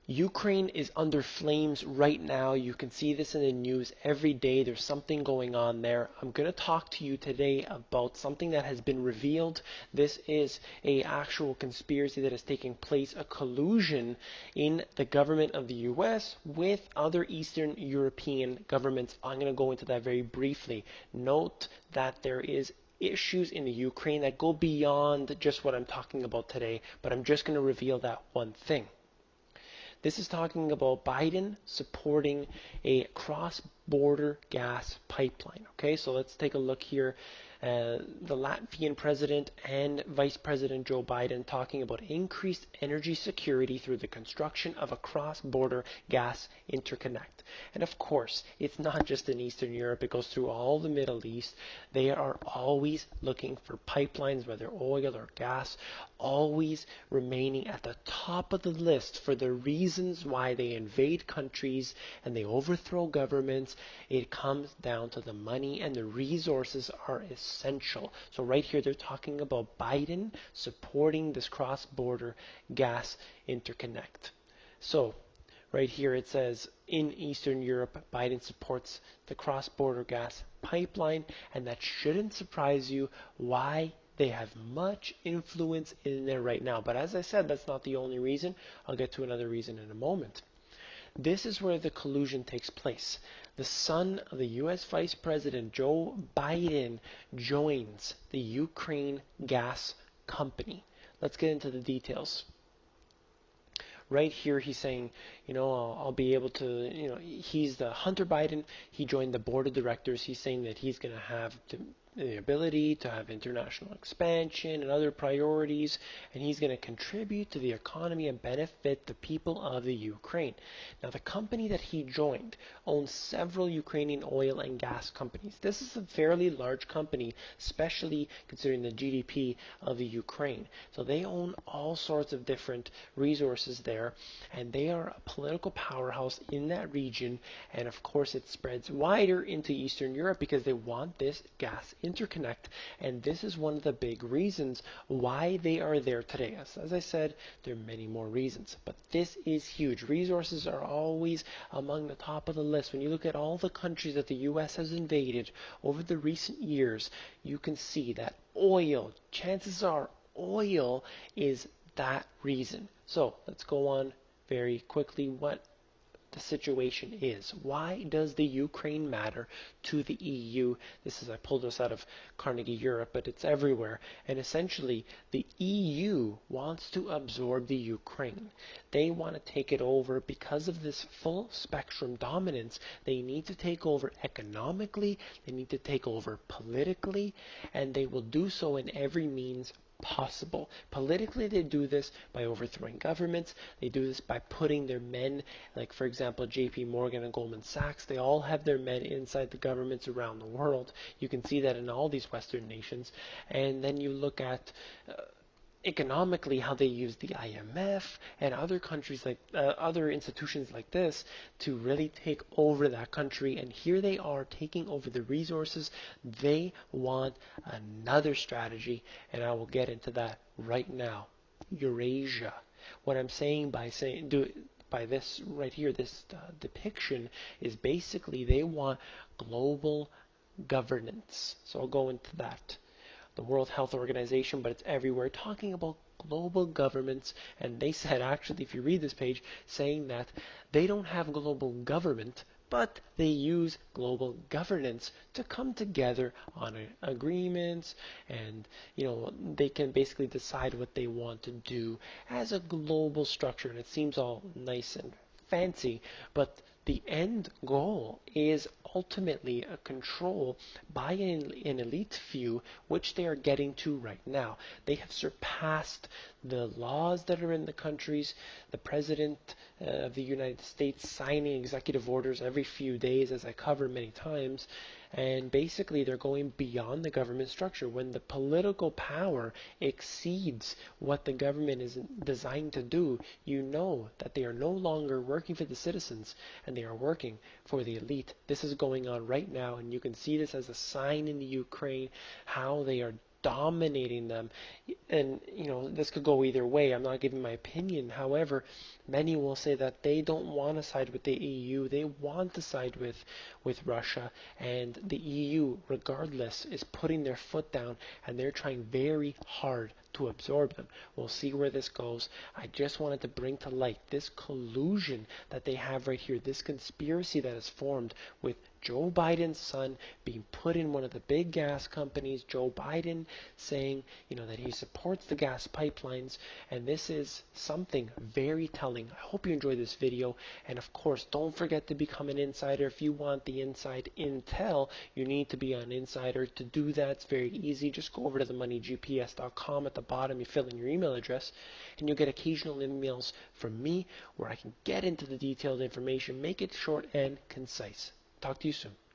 Ukraine is under flames right now. You can see this in the news every day. There's something going on there. I'm going to talk to you today about something that has been revealed. This is a actual conspiracy that is taking place, a collusion in the government of the US with other Eastern European governments. I'm going to go into that very briefly. Note that there is issues in the Ukraine that go beyond just what I'm talking about today, but I'm just going to reveal that one thing. This is talking about Biden supporting a cross-border gas pipeline. Okay, so let's take a look here. The Latvian president and Vice President Joe Biden talking about increased energy security through the construction of a cross-border gas interconnect. And of course, it's not just in Eastern Europe, it goes through all the Middle East. They are always looking for pipelines, whether oil or gas, always remaining at the top of the list for the reasons why they invade countries and they overthrow governments. It comes down to the money, and the resources are essential. So right here they're talking about Biden supporting this cross-border gas interconnect. So right here it says in Eastern Europe, Biden supports the cross-border gas pipeline, and that shouldn't surprise you. Why? They have much influence in there right now. But as I said, that's not the only reason. I'll get to another reason in a moment. This is where the collusion takes place. The son of the US Vice President Joe Biden joins the Ukraine gas company. Let's get into the details. Right here he's saying, I'll be able to, he's the Hunter Biden. He joined the board of directors. He's saying that he's going to have the ability to have international expansion and other priorities, and he's going to contribute to the economy and benefit the people of the Ukraine. Now, the company that he joined owns several Ukrainian oil and gas companies. This is a fairly large company, especially considering the GDP of the Ukraine. So they own all sorts of different resources there, and they are a political powerhouse in that region, and of course it spreads wider into Eastern Europe because they want this gas interconnect, and this is one of the big reasons why they are there today. As I said, there are many more reasons, but this is huge. Resources are always among the top of the list. When you look at all the countries that the US has invaded over the recent years, you can see that oil, chances are oil is that reason. So let's go on very quickly what the situation is. Why does the Ukraine matter to the EU? I pulled this out of Carnegie Europe, but it's everywhere. And essentially, the EU wants to absorb the Ukraine. They want to take it over because of this full spectrum dominance. They need to take over economically, they need to take over politically, and they will do so in every means possible. Politically, they do this by overthrowing governments. They do this by putting their men, like for example, JP Morgan and Goldman Sachs, they all have their men inside the governments around the world. You can see that in all these Western nations. And then you look at economically how they use the IMF and other countries like other institutions like this to really take over that country, and here they are taking over the resources. They want another strategy, and I will get into that right now. Eurasia. What I'm saying by this right here, this depiction is basically they want global governance. So I'll go into that. The World Health Organization, but it's everywhere, talking about global governments. And they said, actually, if you read this page, saying that they don't have global government, but they use global governance to come together on agreements, and they can basically decide what they want to do as a global structure. And it seems all nice and fancy, but the end goal is ultimately a control by an elite few, which they are getting to right now. They have surpassed the laws that are in the countries. The President of the United States signing executive orders every few days, as I covered many times, and basically they're going beyond the government structure. When the political power exceeds what the government is designed to do, you know that they are no longer working for the citizens, and they are working for the elite. This is going on right now, and you can see this as a sign in the Ukraine, how they are dominating them. And, this could go either way. I'm not giving my opinion. However, many will say that they don't want to side with the EU. They want to side with Russia. And the EU, regardless, is putting their foot down, and they're trying very hard to absorb them. We'll see where this goes. I just wanted to bring to light this collusion that they have right here, this conspiracy that is formed with Joe Biden's son being put in one of the big gas companies, Joe Biden saying, that he supports the gas pipelines, and this is something very telling. I hope you enjoyed this video, and of course, don't forget to become an insider. If you want the inside intel, you need to be an insider. To do that, it's very easy. Just go over to themoneygps.com. At the bottom, you fill in your email address, and you'll get occasional emails from me where I can get into the detailed information, make it short and concise. Talk to you soon.